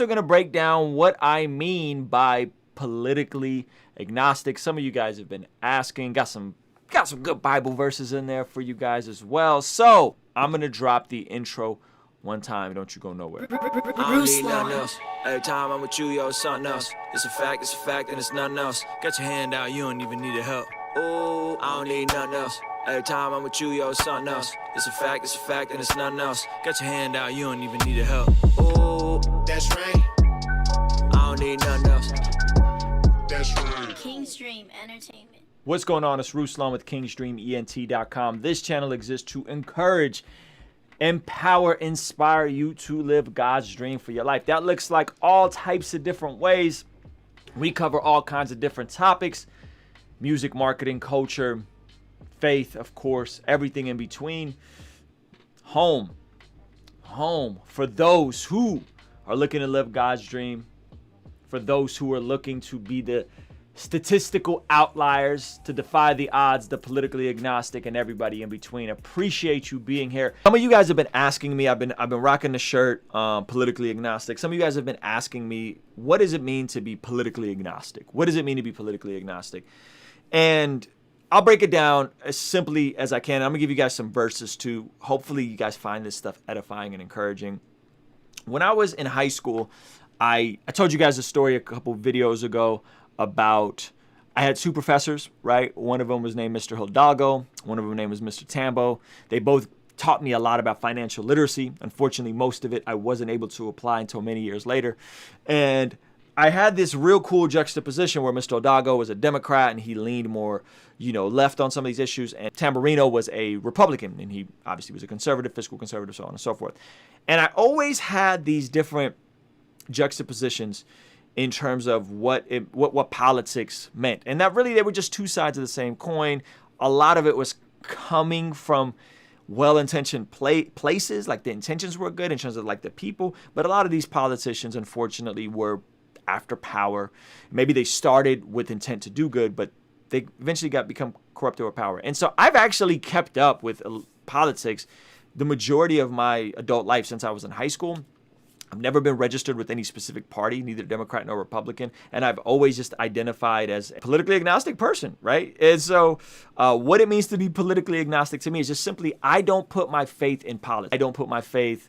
We're going to break down what I mean by politically agnostic. Some of you guys have been asking, got some good Bible verses in there for you guys as well. So I'm going to drop the intro one time. Don't you go nowhere. I don't need nothing else. Every time I'm with you, yo, it's something else. It's a fact, and it's nothing else. Got your hand out, you don't even need a help. Ooh, I don't need nothing else. Every time I'm with you, yo, it's something else. It's a fact, and it's nothing else. Got your hand out, you don't even need a help. Ooh, that's right. I don't need nothing else. That's right. King's Dream Entertainment. What's going on? It's Ruslan with KingsDreamENT.com. This channel exists to encourage, empower, inspire you to live God's dream for your life. That looks like all types of different ways. We cover all kinds of different topics: music, marketing, culture, faith, of course, everything in between. Home for those who are looking to live God's dream, for those who are looking to be the statistical outliers, to defy the odds, the politically agnostic, and everybody in between. Appreciate you being here. Some of you guys have been asking me, I've been rocking the shirt, politically agnostic. Some of you guys have been asking me, what does it mean to be politically agnostic? What does it mean to be politically agnostic? And I'll break it down as simply as I can. I'm gonna give you guys some verses too. Hopefully you guys find this stuff edifying and encouraging. When I was in high school, I told you guys a story a couple videos ago about, I had two professors, right? One of them was named Mr. Hidalgo. One of them name was Mr. Tambo. They both taught me a lot about financial literacy. Unfortunately, most of it I wasn't able to apply until many years later. And I had this real cool juxtaposition where Mr. Hidalgo was a Democrat and he leaned more, left on some of these issues. And Tamborino was a Republican and he obviously was a conservative, fiscal conservative, so on and so forth. And I always had these different juxtapositions in terms of what politics meant. And that really, they were just two sides of the same coin. A lot of it was coming from well-intentioned places, like the intentions were good in terms of like the people, but a lot of these politicians, unfortunately, were after power. Maybe they started with intent to do good, but they eventually become corrupt over power. And so I've actually kept up with politics the majority of my adult life since I was in high school. I've never been registered with any specific party, neither Democrat nor Republican, and I've always just identified as a politically agnostic person, right? And so what it means to be politically agnostic to me is just simply, I don't put my faith in politics. I don't put my faith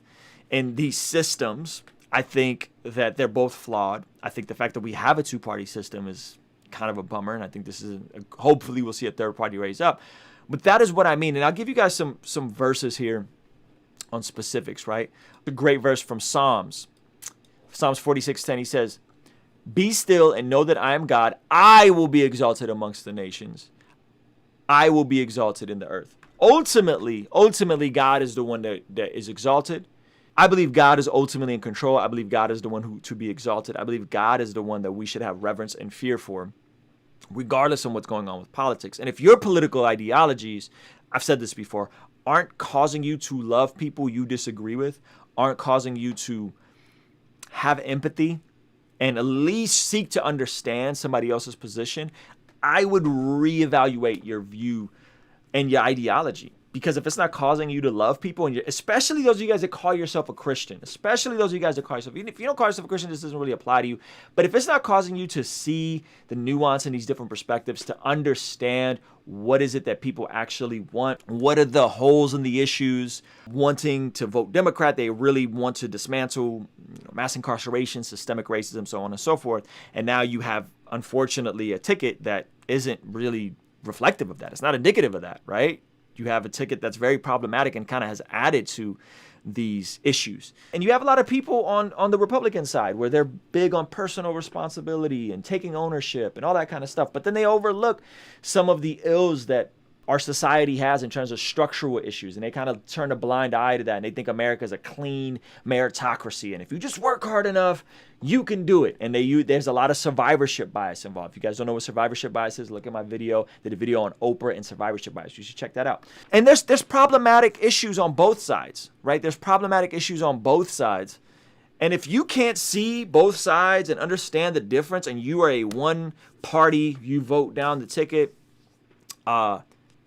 in these systems. I think that they're both flawed. I think the fact that we have a two-party system is kind of a bummer, and I think this is, hopefully we'll see a third party raise up. But that is what I mean, and I'll give you guys some verses here on specifics, right? A great verse from Psalms 46:10. He says, "Be still and know that I am God. I will be exalted amongst the nations. I will be exalted in the earth." Ultimately, God is the one that is exalted. I believe God is ultimately in control. I believe God is the one to be exalted. I believe God is the one that we should have reverence and fear for, regardless of what's going on with politics. And if your political ideologies, I've said this before, aren't causing you to love people you disagree with, aren't causing you to have empathy and at least seek to understand somebody else's position, I would reevaluate your view and your ideology. Because if it's not causing you to love people, and especially those of you guys that call yourself a Christian, even if you don't call yourself a Christian, this doesn't really apply to you. But if it's not causing you to see the nuance in these different perspectives, to understand what is it that people actually want, what are the holes in the issues, wanting to vote Democrat, they really want to dismantle mass incarceration, systemic racism, so on and so forth. And now you have, unfortunately, a ticket that isn't really reflective of that. It's not indicative of that, right? You have a ticket that's very problematic and kind of has added to these issues. And you have a lot of people on the Republican side where they're big on personal responsibility and taking ownership and all that kind of stuff. But then they overlook some of the ills that our society has in terms of structural issues. And they kind of turn a blind eye to that. And they think America is a clean meritocracy. And if you just work hard enough, you can do it. And there's a lot of survivorship bias involved. If you guys don't know what survivorship bias is, look at my video. Did a video on Oprah and survivorship bias. You should check that out. And there's problematic issues on both sides, right? There's problematic issues on both sides. And if you can't see both sides and understand the difference, and you are a one party, you vote down the ticket,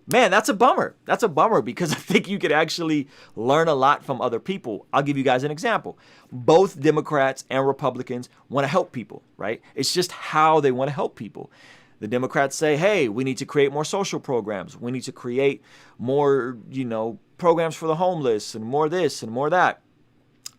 man, that's a bummer. That's a bummer because I think you could actually learn a lot from other people. I'll give you guys an example. Both Democrats and Republicans want to help people, right? It's just how they want to help people. The Democrats say, hey, we need to create more social programs. We need to create more, programs for the homeless and more this and more that.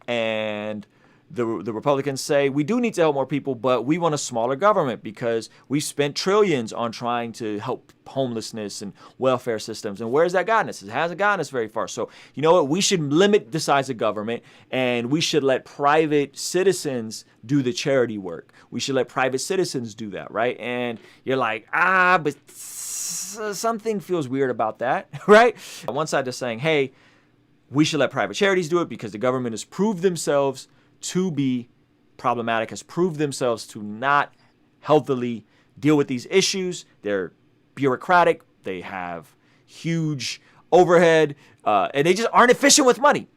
And the Republicans say, we do need to help more people, but we want a smaller government because we spent trillions on trying to help homelessness and welfare systems. And where's that gotten us? It hasn't gotten us very far. So, you know what? We should limit the size of government and we should let private citizens do the charity work. We should let private citizens do that, right? And you're like, but something feels weird about that, right? On one side, they're saying, hey, we should let private charities do it because the government has proved themselves to be problematic, has proved themselves to not healthily deal with these issues. They're bureaucratic. They have huge overhead, and they just aren't efficient with money.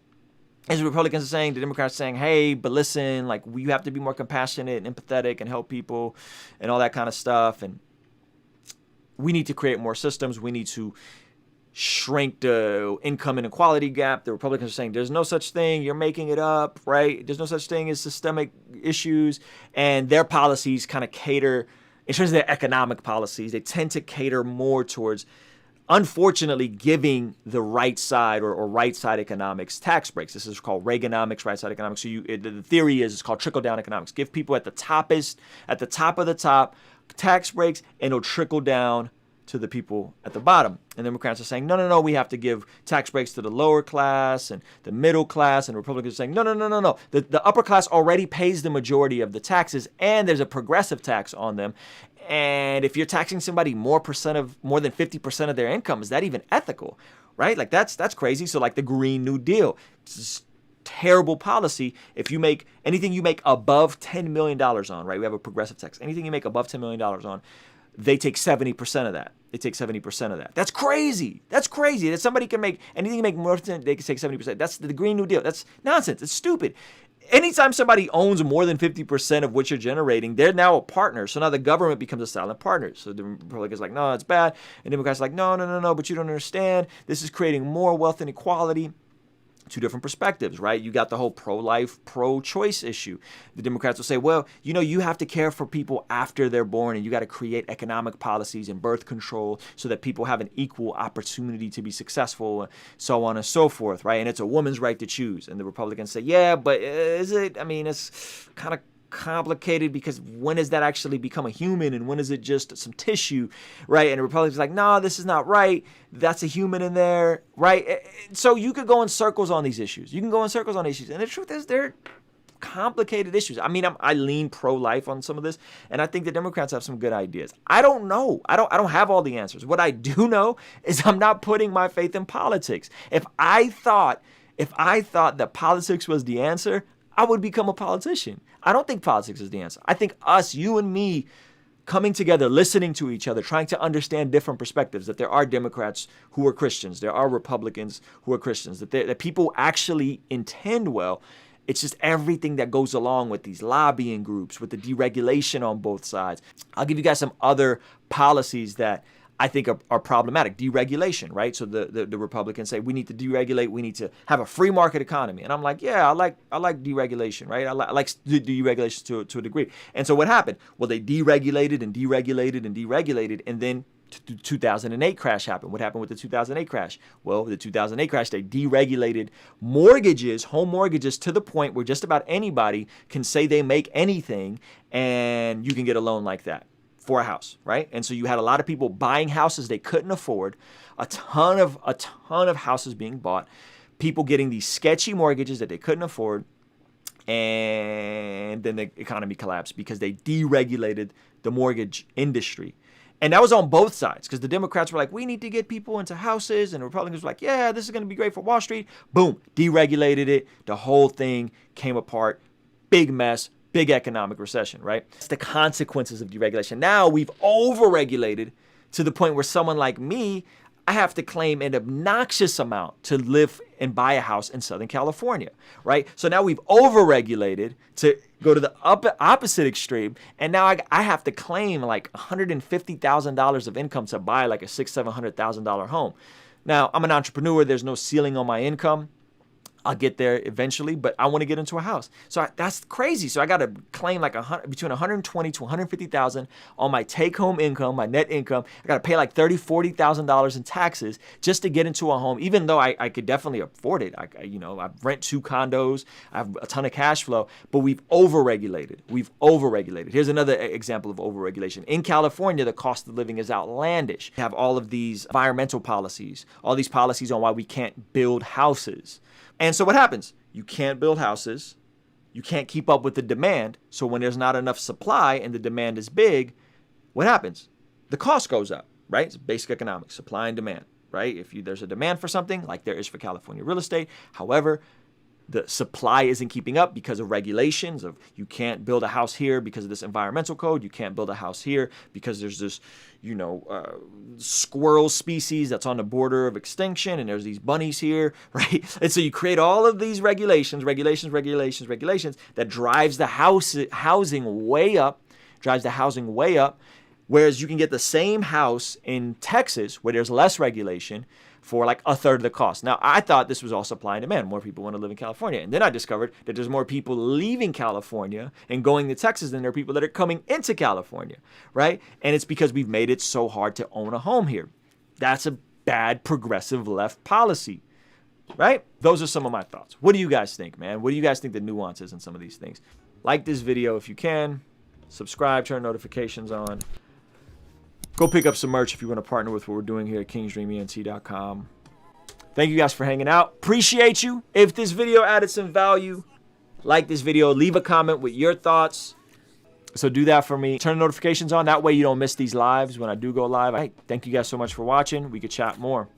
As the Republicans are saying, the Democrats are saying, hey, but listen, like you have to be more compassionate and empathetic and help people and all that kind of stuff. And we need to create more systems. We need to shrink the income inequality gap. The Republicans are saying there's no such thing. You're making it up, right? There's no such thing as systemic issues. And their policies kind of cater, in terms of their economic policies, they tend to cater more towards, unfortunately, giving the right side or right side economics tax breaks. This is called Reaganomics, right side economics. So the theory is it's called trickle down economics. Give people at the top of the top tax breaks, and it'll trickle down to the people at the bottom. And the Democrats are saying, no, we have to give tax breaks to the lower class and the middle class. And the Republicans are saying, no. The upper class already pays the majority of the taxes, and there's a progressive tax on them. And if you're taxing somebody more than 50% of their income, is that even ethical, right? Like that's crazy. So like the Green New Deal, it's terrible policy. If you make anything you make above $10 million on, right? We have a progressive tax. Anything you make above $10 million on, they take 70% of that. That's crazy. That somebody can make anything you make more than they can take 70%. That's the Green New Deal. That's nonsense. It's stupid. Anytime somebody owns more than 50% of what you're generating, they're now a partner. So now the government becomes a silent partner. So the Republicans are like, no, it's bad. And the Democrats are like, no, but you don't understand. This is creating more wealth inequality. Two different perspectives, right? You got the whole pro-life, pro-choice issue. The Democrats will say, well, you have to care for people after they're born, and you got to create economic policies and birth control so that people have an equal opportunity to be successful, so on and so forth, right? And it's a woman's right to choose. And the Republicans say, yeah, but is it? I mean, it's kind of complicated because when does that actually become a human and when is it just some tissue, right? And the Republicans are like, no, this is not right. That's a human in there, right? So you could go in circles on these issues. And the truth is they're complicated issues. I mean, I lean pro-life on some of this, and I think the Democrats have some good ideas. I don't know. I don't have all the answers. What I do know is I'm not putting my faith in politics. If I thought that politics was the answer, I would become a politician. I don't think politics is the answer. I think us, you and me, coming together, listening to each other, trying to understand different perspectives, that there are Democrats who are Christians, there are Republicans who are Christians, that people actually intend well. It's just everything that goes along with these lobbying groups, with the deregulation on both sides. I'll give you guys some other policies that I think are problematic. Deregulation, right? So the Republicans say we need to deregulate. We need to have a free market economy. And I'm like, yeah, I like deregulation, right? I like deregulation to a degree. And so what happened? Well, they deregulated and deregulated and deregulated. And then the 2008 crash happened. What happened with the 2008 crash? Well, the 2008 crash, they deregulated mortgages, home mortgages, to the point where just about anybody can say they make anything and you can get a loan like that for a house, right? And so you had a lot of people buying houses they couldn't afford, a ton of houses being bought, people getting these sketchy mortgages that they couldn't afford, and then the economy collapsed because they deregulated the mortgage industry. And that was on both sides, because the Democrats were like, we need to get people into houses, and the Republicans were like, yeah, this is going to be great for Wall Street. Boom, deregulated it. The whole thing came apart. Big mess. Big economic recession, right? It's the consequences of deregulation. Now we've overregulated to the point where someone like me, I have to claim an obnoxious amount to live and buy a house in Southern California, right? So now we've overregulated to go to the opposite extreme. And now I have to claim like $150,000 of income to buy like a $600,000-$700,000 home. Now, I'm an entrepreneur. There's no ceiling on my income. I'll get there eventually, but I want to get into a house. So that's crazy. So I got to claim like between 120 to 150,000 on my take-home income, my net income. I got to pay like $30,000-$40,000 in taxes just to get into a home, even though I could definitely afford it. I rent 2 condos. I have a ton of cash flow, but we've overregulated. Here's another example of overregulation. In California, the cost of living is outlandish. We have all of these environmental policies, all these policies on why we can't build houses. And so what happens? You can't build houses. You can't keep up with the demand. So when there's not enough supply and the demand is big, what happens? The cost goes up, right? It's basic economics, supply and demand, right? If there's a demand for something, like there is for California real estate. However, the supply isn't keeping up because of regulations of you can't build a house here because of this environmental code. You can't build a house here because there's this, squirrel species that's on the border of extinction, and there's these bunnies here, right? And so you create all of these regulations that drives the housing way up, whereas you can get the same house in Texas where there's less regulation for like a third of the cost. Now, I thought this was all supply and demand. More people want to live in California. And then I discovered that there's more people leaving California and going to Texas than there are people that are coming into California, right? And it's because we've made it so hard to own a home here. That's a bad progressive left policy, right? Those are some of my thoughts. What do you guys think, man? What do you guys think the nuance is in some of these things? Like this video if you can. Subscribe, turn notifications on. Go pick up some merch if you want to partner with what we're doing here at kingsdreament.com. Thank you guys for hanging out. Appreciate you. If this video added some value, like this video, leave a comment with your thoughts. So do that for me. Turn the notifications on. That way you don't miss these lives when I do go live. Thank you guys so much for watching. We could chat more.